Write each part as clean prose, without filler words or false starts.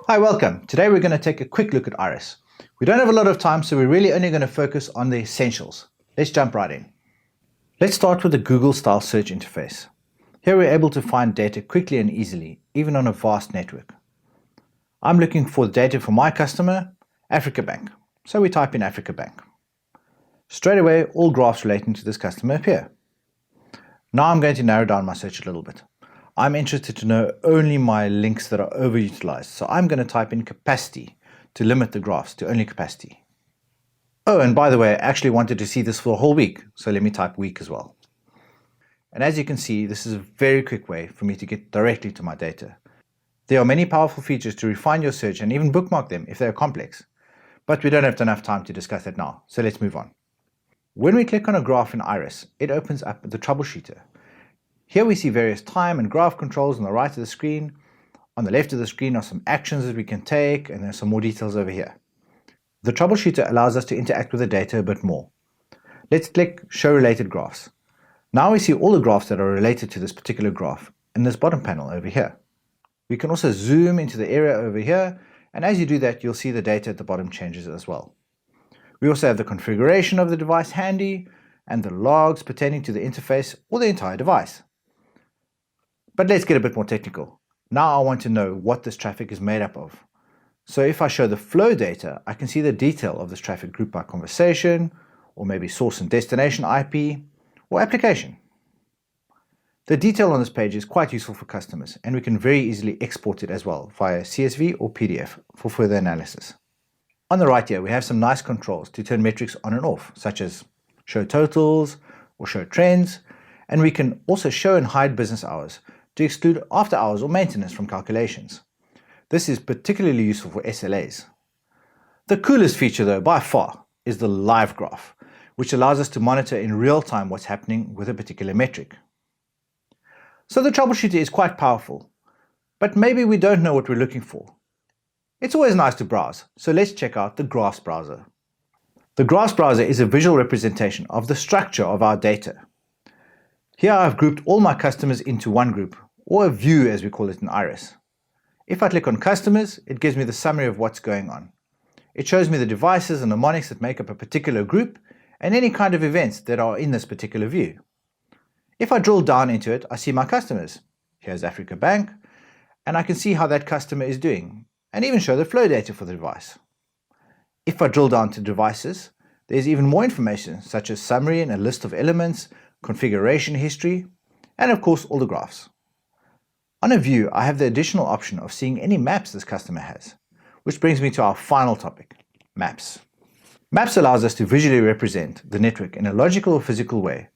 Hi, welcome. Today we're going to take a quick look at Iris. We don't have a lot of time, so we're really only going to focus on the essentials. Let's jump right in. Let's start with the Google-style search interface. Here we're able to find data quickly and easily, even on a vast network. I'm looking for data for my customer, Africa Bank. So we type in Africa Bank. Straight away, all graphs relating to this customer appear. Now I'm going to narrow down my search a little bit. I'm interested to know only my links that are overutilized, so I'm going to type in capacity to limit the graphs to only capacity. Oh, and by the way, I actually wanted to see this for a whole week, so let me type week as well. And as you can see, this is a very quick way for me to get directly to my data. There are many powerful features to refine your search and even bookmark them if they are complex. But we don't have enough time to discuss that now, so let's move on. When we click on a graph in Iris, it opens up the troubleshooter. Here we see various time and graph controls on the right of the screen. On the left of the screen are some actions that we can take, and there's some more details over here. The troubleshooter allows us to interact with the data a bit more. Let's click Show Related Graphs. Now we see all the graphs that are related to this particular graph in this bottom panel over here. We can also zoom into the area over here, and as you do that, you'll see the data at the bottom changes as well. We also have the configuration of the device handy, and the logs pertaining to the interface or the entire device. But let's get a bit more technical. Now I want to know what this traffic is made up of. So if I show the flow data, I can see the detail of this traffic grouped by conversation, or maybe source and destination IP, or application. The detail on this page is quite useful for customers, and we can very easily export it as well via CSV or PDF for further analysis. On the right here, we have some nice controls to turn metrics on and off, such as show totals or show trends, and we can also show and hide business hours to exclude after hours or maintenance from calculations. This is particularly useful for SLAs. The coolest feature though, by far, is the live graph, which allows us to monitor in real time what's happening with a particular metric. So the troubleshooter is quite powerful, but maybe we don't know what we're looking for. It's always nice to browse, so let's check out the Graphs browser. The Graphs browser is a visual representation of the structure of our data. Here I've grouped all my customers into one group, or a view as we call it in Iris. If I click on customers, it gives me the summary of what's going on. It shows me the devices and mnemonics that make up a particular group, and any kind of events that are in this particular view. If I drill down into it, I see my customers. Here's Africa Bank, and I can see how that customer is doing, and even show the flow data for the device. If I drill down to devices, there's even more information, such as summary and a list of elements, configuration history, and of course all the graphs. On a view, I have the additional option of seeing any maps this customer has, which brings me to our final topic, maps. Maps allows us to visually represent the network in a logical or physical way,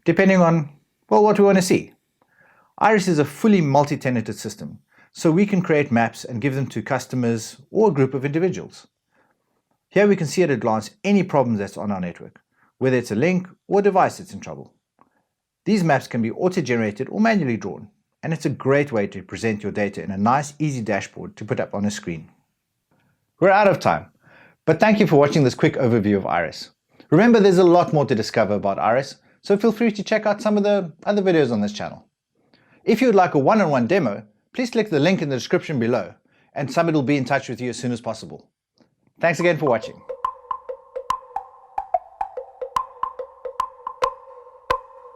depending on, well, what we want to see. Iris is a fully multi-tenanted system, so we can create maps and give them to customers or a group of individuals. Here we can see at a glance any problem that's on our network, whether it's a link or a device that's in trouble. These maps can be auto-generated or manually drawn, and it's a great way to present your data in a nice, easy dashboard to put up on a screen. We're out of time, but thank you for watching this quick overview of Iris. Remember, there's a lot more to discover about Iris, so feel free to check out some of the other videos on this channel. If you would like a one-on-one demo, please click the link in the description below, and Summit will be in touch with you as soon as possible. Thanks again for watching.